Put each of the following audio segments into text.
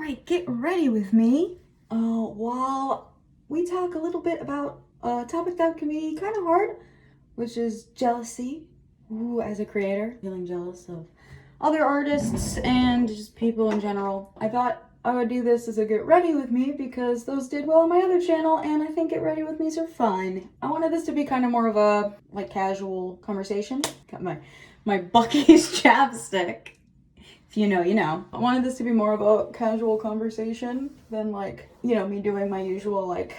right, get ready with me while we talk a little bit about a topic that can be kind of hard, which is jealousy. Ooh, as a creator, feeling jealous of other artists and just people in general. I thought I would do this as a get ready with me because those did well on my other channel, and I think get ready with me's are fun. I wanted this to be kind of more of a like casual conversation. Got my Bucky's chapstick. If you know, you know. I wanted this to be more of a casual conversation than like, you know, me doing my usual like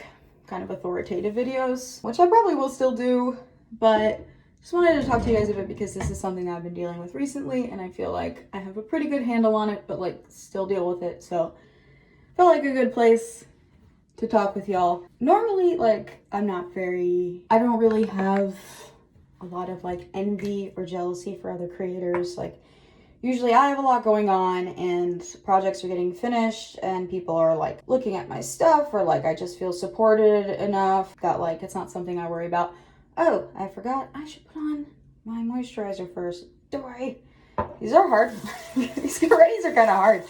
kind of authoritative videos, which I probably will still do, but just wanted to talk to you guys a bit because this is something that I've been dealing with recently and I feel like I have a pretty good handle on it, but like still deal with it. So felt like a good place to talk with y'all. Normally, like I don't really have a lot of like envy or jealousy for other creators. Like usually I have a lot going on and projects are getting finished and people are like looking at my stuff, or like I just feel supported enough that like it's not something I worry about. Oh, I forgot I should put on my moisturizer first. These are hard. These get readies are kind of hard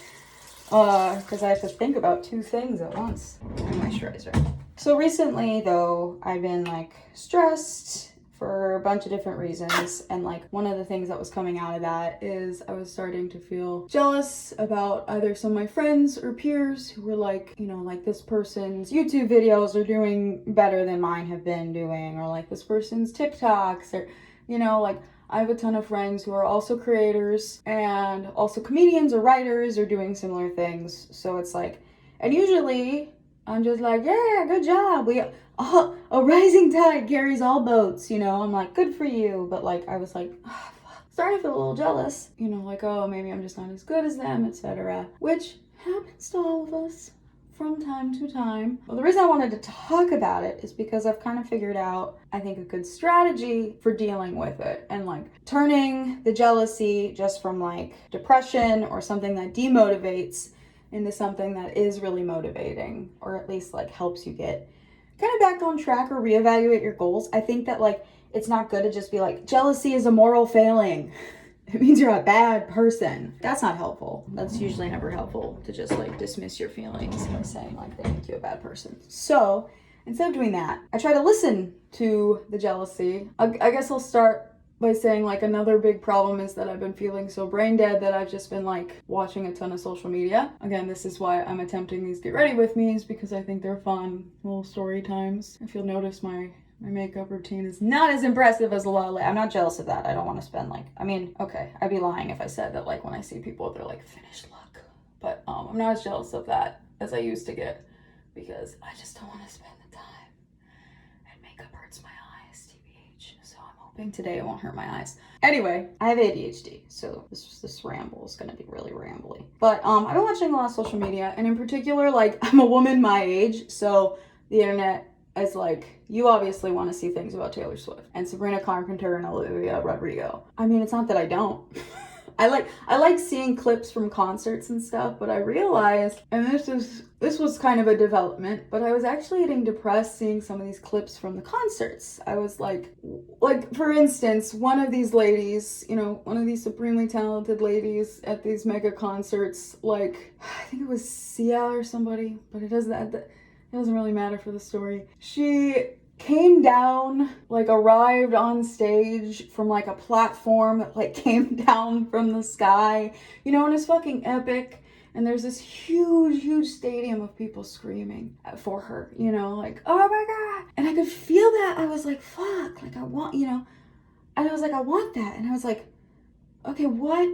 because I have to think about two things at once. My moisturizer. So recently though, I've been like stressed for a bunch of different reasons, and like one of the things that was coming out of that is I was starting to feel jealous about either some of my friends or peers who were like, you know, like this person's YouTube videos are doing better than mine have been doing, or like this person's TikToks, or you know, like I have a ton of friends who are also creators and also comedians or writers or doing similar things. So it's like, and usually I'm just like, yeah, good job. A rising tide carries all boats, you know. I'm like, good for you. But like, I was like, oh, starting to feel a little jealous, you know, like, oh, maybe I'm just not as good as them, etc. Which happens to all of us from time to time. Well, the reason I wanted to talk about it is because I've kind of figured out, I think, a good strategy for dealing with it and like turning the jealousy just from like depression or something that demotivates into something that is really motivating, or at least like helps you get kind of back on track or reevaluate your goals. I think that like it's not good to just be like, jealousy is a moral failing. It means you're a bad person. That's not helpful. That's usually never helpful, to just like dismiss your feelings by saying like they make you a bad person. So instead of doing that, I try to listen to the jealousy. I guess I'll start by saying like another big problem is that I've been feeling so brain dead that I've just been like watching a ton of social media. Again, this is why I'm attempting these get ready with me's, because I think they're fun little story times. If you'll notice, my makeup routine is not as impressive as a lot of, I'm not jealous of that. I don't want to spend like, I mean, okay, I'd be lying if I said that like when I see people they're like finished look, but I'm not as jealous of that as I used to get, because I just don't want to spend the time, and makeup hurts my eyes, TBH. So I'm hoping today it won't hurt my eyes. Anyway, I have ADHD, so this ramble is going to be really rambly. But I've been watching a lot of social media, and in particular, like I'm a woman my age, so the internet is like, you obviously want to see things about Taylor Swift and Sabrina Carpenter and Olivia Rodrigo. I mean, it's not that I don't. I like seeing clips from concerts and stuff, but I realized, and this was kind of a development, but I was actually getting depressed seeing some of these clips from the concerts. I was like for instance, one of these ladies, you know, one of these supremely talented ladies at these mega concerts, like I think it was Sia or somebody, but it doesn't really matter for the story. She came down, like arrived on stage from like a platform that like came down from the sky, you know, and it's fucking epic. And there's this huge stadium of people screaming for her, you know, like, oh my God. And I could feel that. I was like, fuck, like I want, you know, and I was like, I want that. And I was like, okay, what?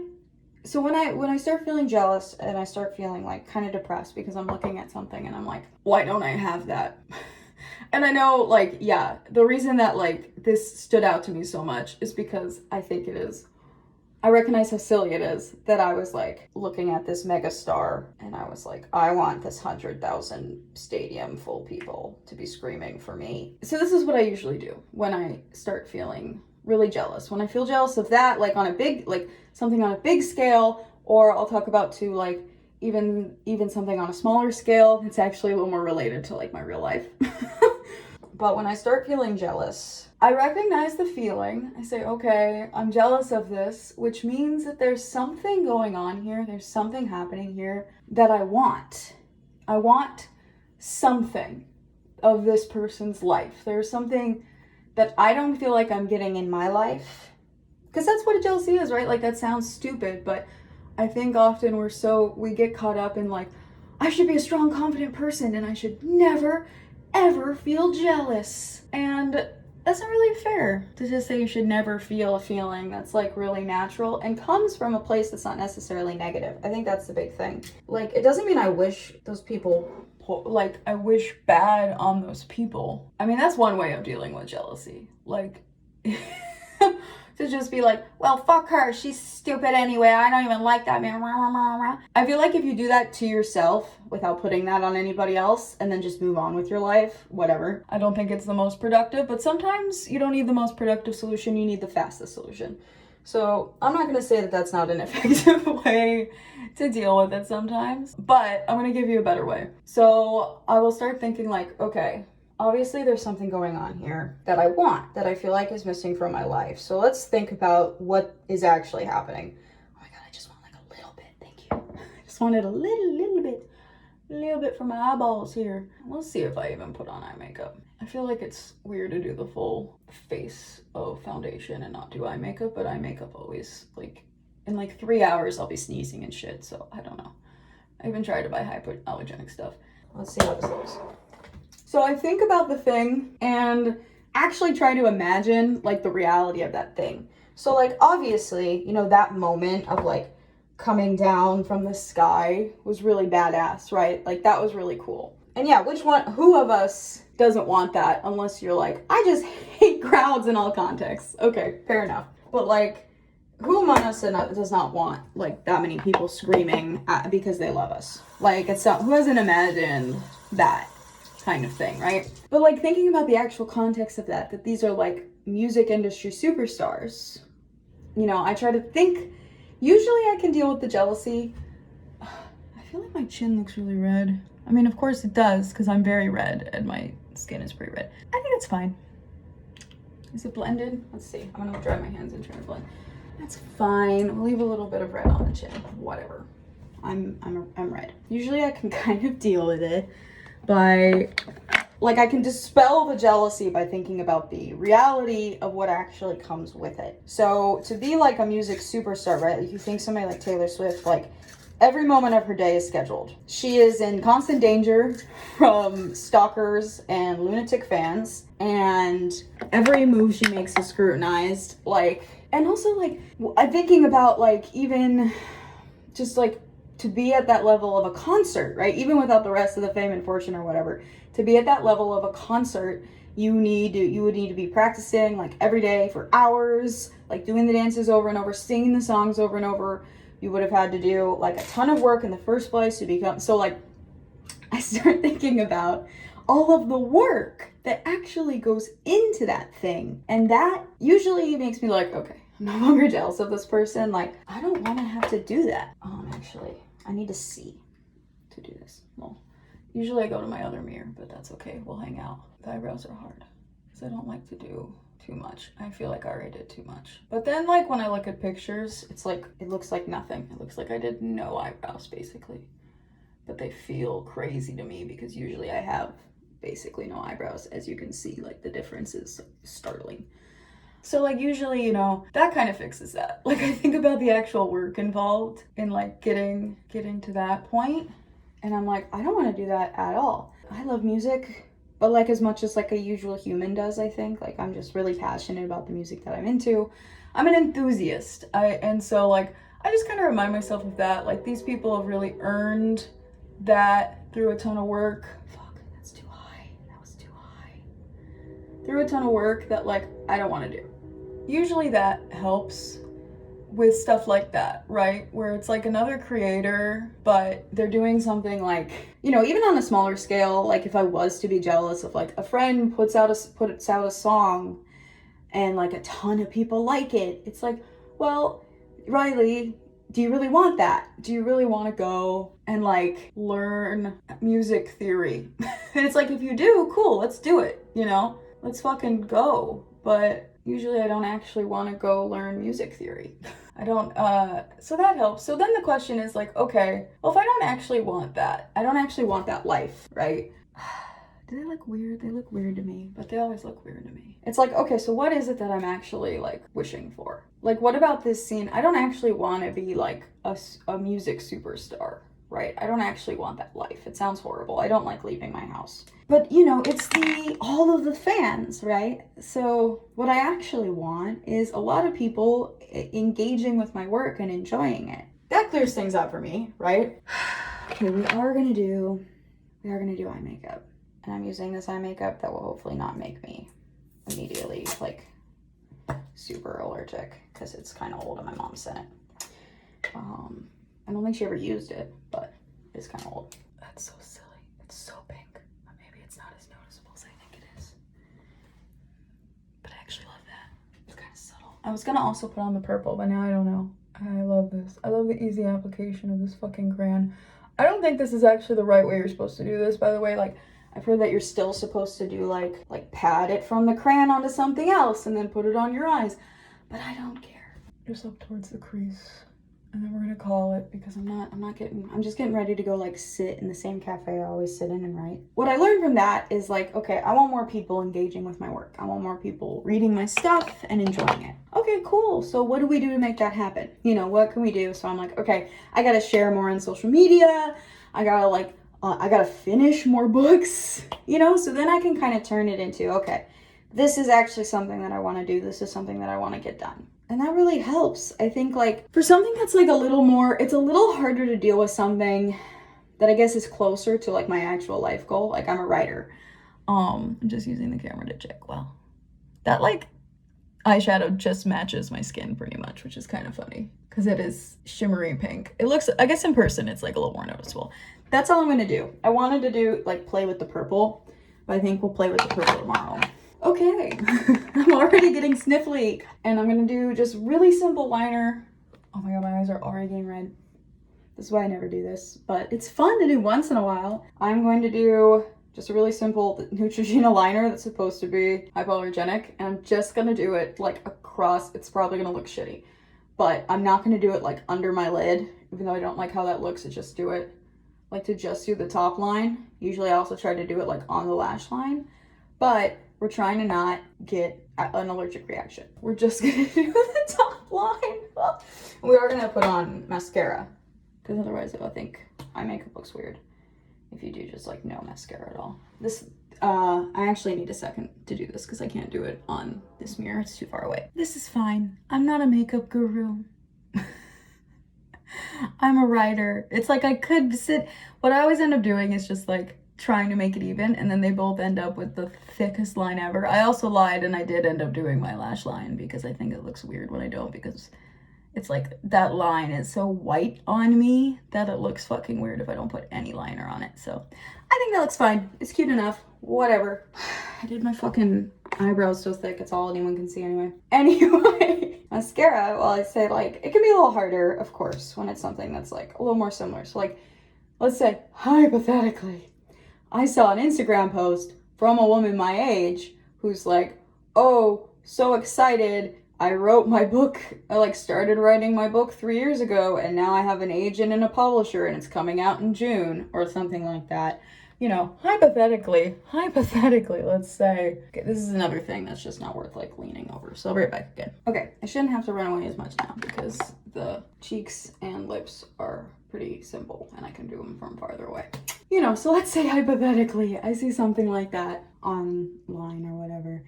So when I start feeling jealous and I start feeling like kind of depressed because I'm looking at something and I'm like, why don't I have that? And I know, like, yeah, the reason that like this stood out to me so much is because I think I recognize how silly it is that I was like looking at this mega star and I was like, I want this 100,000 stadium full people to be screaming for me. So this is what I usually do when I start feeling really jealous. When I feel jealous of that, like on a big, like something on a big scale, or I'll talk about too, like even something on a smaller scale, it's actually a little more related to like my real life. But when I start feeling jealous, I recognize the feeling. I say, okay, I'm jealous of this, which means that there's something going on here. There's something happening here that I want. I want something of this person's life. There's something that I don't feel like I'm getting in my life. Because that's what a jealousy is, right? Like, that sounds stupid, but I think often we get caught up in like, I should be a strong, confident person and I should never, ever feel jealous. And that's not really fair to just say you should never feel a feeling that's like really natural and comes from a place that's not necessarily negative. I think that's the big thing. Like, it doesn't mean I wish those people, like, I wish bad on those people. I mean, that's one way of dealing with jealousy. Like, to just be like, well, fuck her, she's stupid anyway, I don't even like that man. I feel like if you do that to yourself without putting that on anybody else and then just move on with your life, whatever, I don't think it's the most productive. But sometimes you don't need the most productive solution, you need the fastest solution. So I'm not gonna say that that's not an effective way to deal with it sometimes, but I'm gonna give you a better way. So I will start thinking like, okay, obviously there's something going on here that I want, that I feel like is missing from my life. So let's think about what is actually happening. Oh my God, I just want like a little bit, thank you. I just wanted a little bit from my eyeballs here. We'll see if I even put on eye makeup. I feel like it's weird to do the full face of foundation and not do eye makeup, but eye makeup always, like, in like 3 hours I'll be sneezing and shit, so I don't know. I even tried to buy hypoallergenic stuff. Let's see how this looks. So I think about the thing and actually try to imagine like the reality of that thing. So like, obviously, you know, that moment of like coming down from the sky was really badass, right? Like, that was really cool. And yeah, who of us doesn't want that, unless you're like, I just hate crowds in all contexts. Okay, fair enough. But like, who among us does not want like that many people screaming because they love us? Like, who hasn't imagined that kind of thing, right? But like, thinking about the actual context of that these are like music industry superstars, you know, I try to think, usually I can deal with the jealousy. I feel like my chin looks really red. I mean, of course it does, because I'm very red and my skin is pretty red. I think it's fine. Is it blended? Let's see. I'm gonna dry my hands and try to blend. That's fine. We'll leave a little bit of red on the chin. Whatever. I'm red. Usually I can kind of deal with it by, like, I can dispel the jealousy by thinking about the reality of what actually comes with it. So to be like a music superstar, right? Like, you think somebody like Taylor Swift, like, every moment of her day is scheduled. She is in constant danger from stalkers and lunatic fans, and every move she makes is scrutinized. Like, and also like, I'm thinking about like, even just like, to be at that level of a concert, right? Even without the rest of the fame and fortune or whatever, to be at that level of a concert, you would need to be practicing like every day for hours, like doing the dances over and over, singing the songs over and over. You would have had to do like a ton of work in the first place to become, so like, I start thinking about all of the work that actually goes into that thing. And that usually makes me like, okay, I'm no longer jealous of this person. Like, I don't want to have to do that. Actually, I need to see to do this. Well, usually I go to my other mirror, but that's okay. We'll hang out. The eyebrows are hard because I don't like to do too much. I feel like I already did too much. But then like, when I look at pictures, it's like, it looks like nothing. It looks like I did no eyebrows basically. But they feel crazy to me because usually I have basically no eyebrows. As you can see, like, the difference is startling. So like, usually, you know, that kind of fixes that. Like, I think about the actual work involved in like getting to that point, and I'm like, I don't want to do that at all. I love music, but like, as much as like a usual human does, I think. Like, I'm just really passionate about the music that I'm into. I'm an enthusiast. And so like, I just kind of remind myself of that. Like, these people have really earned that through a ton of work. Fuck, that's too high. That was too high. Through a ton of work that like, I don't want to do. Usually that helps with stuff like that, right? Where it's like another creator, but they're doing something like, you know, even on a smaller scale, like if I was to be jealous of like a friend puts out a song and like a ton of people like it, it's like, well, Riley, do you really want that? Do you really want to go and like learn music theory? And it's like, if you do, cool, let's do it, you know? Let's fucking go. But usually I don't actually want to go learn music theory. I don't, so that helps. So then the question is like, okay, well, if I don't actually want that, I don't actually want that life, right? Do they look weird? They look weird to me, but they always look weird to me. It's like, okay, so what is it that I'm actually like wishing for? Like, what about this scene? I don't actually want to be like a music superstar, right? I don't actually want that life. It sounds horrible. I don't like leaving my house. But you know, it's all of the fans, right? So what I actually want is a lot of people engaging with my work and enjoying it. That clears things up for me, right? Okay, we are gonna do eye makeup. And I'm using this eye makeup that will hopefully not make me immediately like super allergic, because it's kind of old and my mom sent it. I don't think she ever used it, but it's kind of old. That's so silly. It's so pink. But maybe it's not as noticeable as I think it is. But I actually love that. It's kind of subtle. I was gonna also put on the purple, but now I don't know. I love this. I love the easy application of this fucking crayon. I don't think this is actually the right way you're supposed to do this, by the way. Like, I've heard that you're still supposed to do like pat it from the crayon onto something else and then put it on your eyes. But I don't care. Just up towards the crease. And then we're gonna call it, because I'm just getting ready to go like sit in the same cafe I always sit in and write. What I learned from that is like, okay, I want more people engaging with my work. I want more people reading my stuff and enjoying it. Okay, cool. So what do we do to make that happen? You know, what can we do? So I'm like, okay, I gotta share more on social media. I gotta finish more books, you know? So then I can kind of turn it into, okay, this is actually something that I want to do. This is something that I want to get done. And that really helps. I think like for something that's like a little more, it's a little harder to deal with something that I guess is closer to like my actual life goal. Like I'm a writer. I'm just using the camera to check. Well, that like eyeshadow just matches my skin pretty much, which is kind of funny because it is shimmery pink. It looks, I guess in person, it's like a little more noticeable. That's all I'm gonna do. I wanted to do like play with the purple, but I think we'll play with the purple tomorrow. Okay, I'm already getting sniffly. And I'm gonna do just really simple liner. Oh my god, my eyes are already getting red. This is why I never do this, but it's fun to do once in a while. I'm going to do just a really simple Neutrogena liner that's supposed to be hypoallergenic, and I'm just gonna do it like across. It's probably gonna look shitty, but I'm not gonna do it like under my lid, even though I don't like how that looks. Just do it like to just do the top line. Usually I also try to do it like on the lash line, but we're trying to not get an allergic reaction. We're just gonna do the top line. We are gonna put on mascara, because otherwise I think eye makeup looks weird if you do just like no mascara at all. This, I actually need a second to do this because I can't do it on this mirror. It's too far away. This is fine. I'm not a makeup guru. I'm a writer. It's like I could sit, what I always end up doing is just like trying to make it even, and then they both end up with the thickest line ever. I also lied and I did end up doing my lash line because I think it looks weird when I don't, because it's like that line is so white on me that it looks fucking weird if I don't put any liner on it. So I think that looks fine. It's cute enough. Whatever. I did my fucking eyebrows so thick it's all anyone can see anyway. Anyway, mascara, well, I say like, it can be a little harder, of course, when it's something that's like a little more similar. So like, let's say, hypothetically, I saw an Instagram post from a woman my age who's like, oh, so excited. I wrote my book, I like started writing my book 3 years ago, and now I have an agent and a publisher and it's coming out in June or something like that. You know, hypothetically, let's say, okay, this is another thing that's just not worth like leaning over. So I'll be right back again. Okay, I shouldn't have to run away as much now because the cheeks and lips are pretty simple and I can do them from farther away. You know, so let's say hypothetically, I see something like that online or whatever,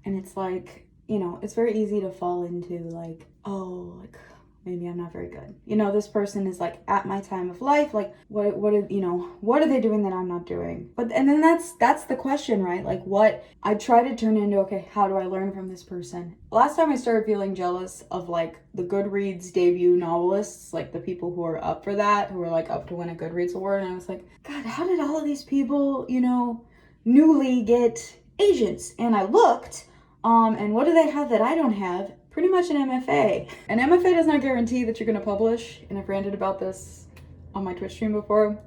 and it's like, you know, it's very easy to fall into like, oh, like maybe I'm not very good. You know, this person is like at my time of life, like what are they doing that I'm not doing? But and then that's the question, right? Like what I try to turn into, okay, how do I learn from this person? Last time I started feeling jealous of like the Goodreads debut novelists, like the people who are up for that, who are like up to win a Goodreads award, and I was like, God, how did all of these people, you know, newly get agents? And I looked, and what do they have that I don't have? pretty much an MFA. An MFA does not guarantee that you're gonna publish, and I've ranted about this on my Twitch stream before,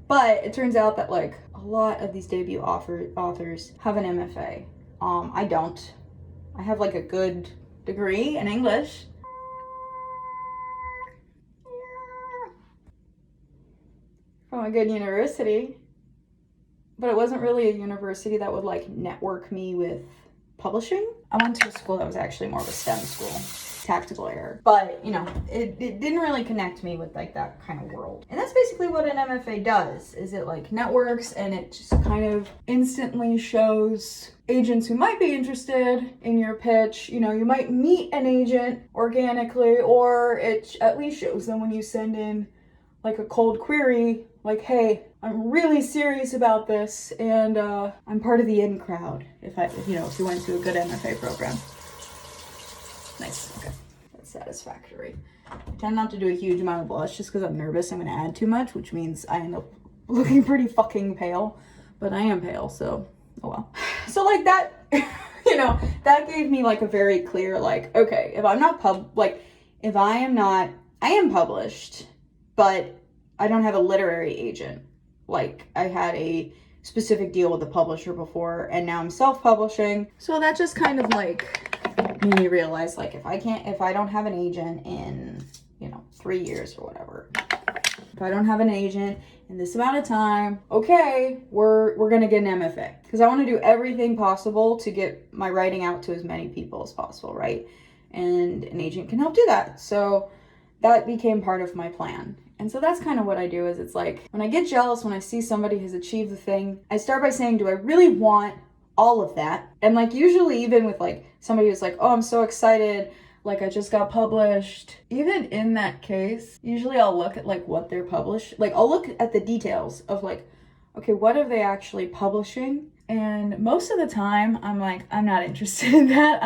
but it turns out that like a lot of these debut authors have an MFA. I don't. I have like a good degree in English. From a good university, but it wasn't really a university that would like network me with publishing. I went to a school that was actually more of a STEM school, tactical error, but you know, it didn't really connect me with like that kind of world. And that's basically what an MFA does, is it like networks, and it just kind of instantly shows agents who might be interested in your pitch. You know, you might meet an agent organically, or it at least shows them when you send in like a cold query, like, hey, I'm really serious about this, and I'm part of the in crowd. If you went to a good MFA program. Nice. Okay, that's satisfactory. I tend not to do a huge amount of blush just because I'm nervous I'm gonna add too much, which means I end up looking pretty fucking pale. But I am pale, so oh well. So like that, you know, that gave me like a very clear like, okay, if I'm not I am published, but I don't have a literary agent. Like, I had a specific deal with a publisher before, and now I'm self-publishing. So that just kind of like made me realize, like, if I don't have an agent in, 3 years or whatever, if I don't have an agent in this amount of time, okay, we're gonna get an MFA. Because I want to do everything possible to get my writing out to as many people as possible, right? And an agent can help do that. So that became part of my plan. And so that's kind of what I do, is it's like, when I get jealous, when I see somebody has achieved the thing, I start by saying, do I really want all of that? And like, usually even with like somebody who's like, oh, I'm so excited, like I just got published. Even in that case, usually I'll look at like what they're published. Like I'll look at the details of like, okay, what are they actually publishing? And most of the time I'm like, I'm not interested in that.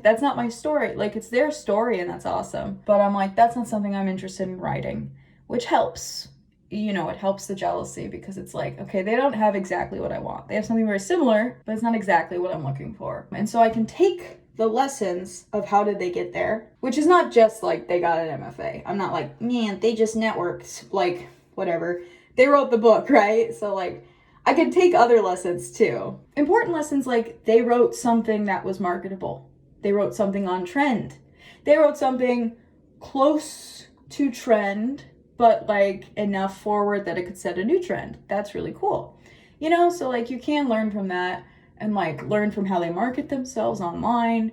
That's not my story. Like, it's their story and that's awesome. But I'm like, that's not something I'm interested in writing. Which helps, it helps the jealousy, because it's like, okay, they don't have exactly what I want. They have something very similar, but it's not exactly what I'm looking for. And so I can take the lessons of how did they get there, which is not just like they got an MFA. I'm not like, man, they just networked, like whatever. They wrote the book, right? So like, I can take other lessons too. Important lessons like they wrote something that was marketable. They wrote something on trend. They wrote something close to trend, but like enough forward that it could set a new trend. That's really cool. So like you can learn from that and like learn from how they market themselves online,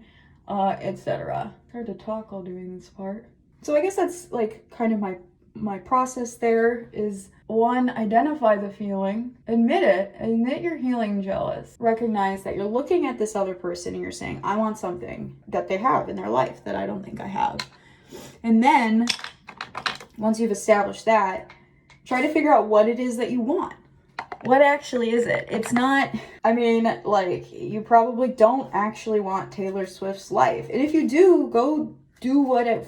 etc. It's hard to talk while doing this part. So I guess that's like kind of my process there is, one, identify the feeling, admit you're feeling jealous. Recognize that you're looking at this other person and you're saying, I want something that they have in their life that I don't think I have. And then once you've established that, try to figure out what it is that you want. What actually is it? It's not, like, you probably don't actually want Taylor Swift's life. And if you do, go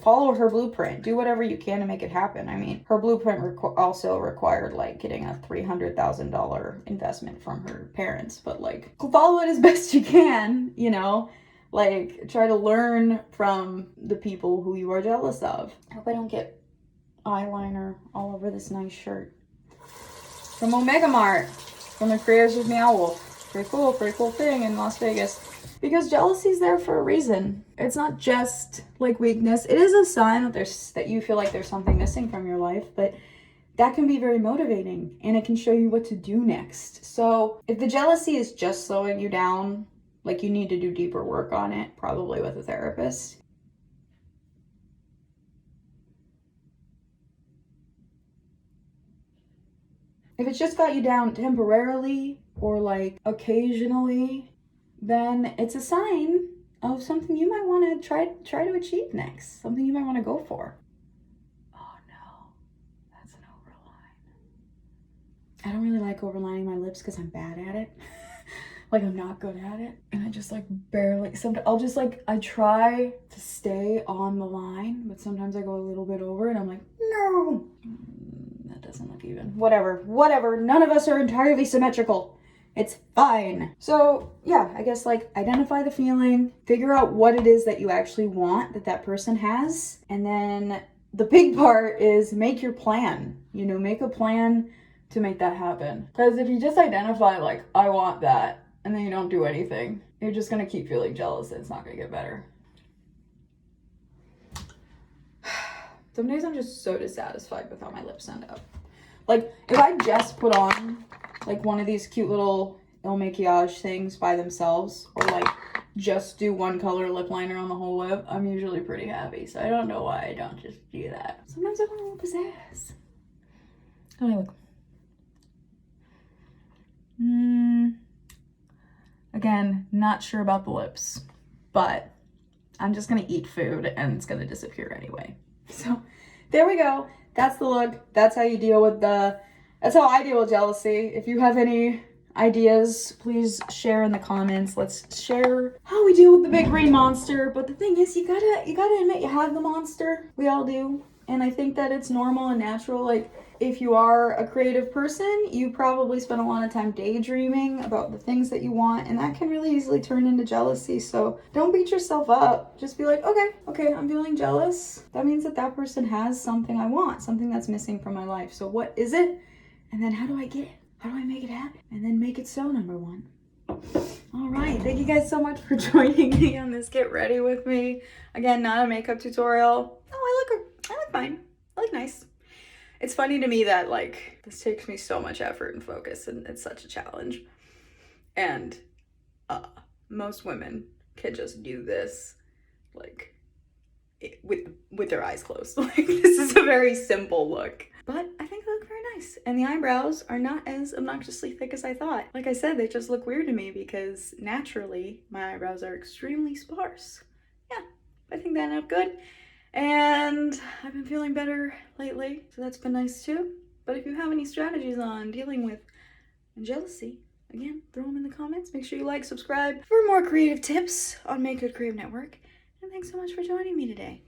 follow her blueprint. Do whatever you can to make it happen. Her blueprint also required, like, getting a $300,000 investment from her parents. But, like, follow it as best you can, Like, try to learn from the people who you are jealous of. I hope I don't get eyeliner all over this nice shirt. From Omega Mart, from the creators of Meow Wolf. Pretty cool thing in Las Vegas. Because jealousy's there for a reason. It's not just like weakness. It is a sign that you feel like there's something missing from your life, but that can be very motivating and it can show you what to do next. So if the jealousy is just slowing you down, like you need to do deeper work on it, probably with a therapist. If it's just got you down temporarily or like occasionally, then it's a sign of something you might want to try to achieve next, something you might want to go for. Oh no, that's an overline. I don't really like overlining my lips because I'm bad at it. Like, I'm not good at it. And I just like barely, sometimes I'll just like, I try to stay on the line, but sometimes I go a little bit over and I'm like, no. That doesn't look even. Whatever. None of us are entirely symmetrical. It's fine. So yeah, I guess like identify the feeling, figure out what it is that you actually want that that person has, and then the big part is make your plan. You know, make a plan to make that happen. Because if you just identify like, I want that, and then you don't do anything, you're just gonna keep feeling jealous and it's not gonna get better. Some days I'm just so dissatisfied with how my lips end up. Like, if I just put on like one of these cute little Il Maquillage things by themselves, or like just do one color lip liner on the whole lip, I'm usually pretty happy. So I don't know why I don't just do that. Sometimes I want a little pizzazz. How do I look? Again, not sure about the lips, but I'm just gonna eat food and it's gonna disappear anyway. So there we go. That's the look. That's how you deal with that's how I deal with jealousy. If you have any ideas, please share in the comments. Let's share how we deal with the big green monster. But the thing is, you gotta admit you have the monster. We all do. And I think that it's normal and natural. Like, if you are a creative person, you probably spend a lot of time daydreaming about the things that you want, and that can really easily turn into jealousy. So don't beat yourself up. Just be like, okay, I'm feeling jealous. That means that that person has something I want, something that's missing from my life. So what is it? And then how do I get it? How do I make it happen? And then make it so, number one. All right, thank you guys so much for joining me on this get ready with me. Again, not a makeup tutorial. Oh, I look fine. I look nice. It's funny to me that like this takes me so much effort and focus, and it's such a challenge. And most women can just do this like with their eyes closed. Like, this is a very simple look. But I think they look very nice. And the eyebrows are not as obnoxiously thick as I thought. Like I said, they just look weird to me because naturally my eyebrows are extremely sparse. Yeah, I think that ended up good. And I've been feeling better lately, so that's been nice too. But if you have any strategies on dealing with jealousy, again, throw them in the comments. Make sure you like, subscribe for more creative tips on Make Good Creative Network. And thanks so much for joining me today.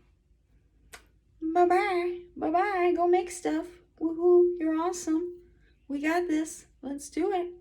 Bye-bye. Bye-bye. Go make stuff. Woohoo. You're awesome. We got this. Let's do it.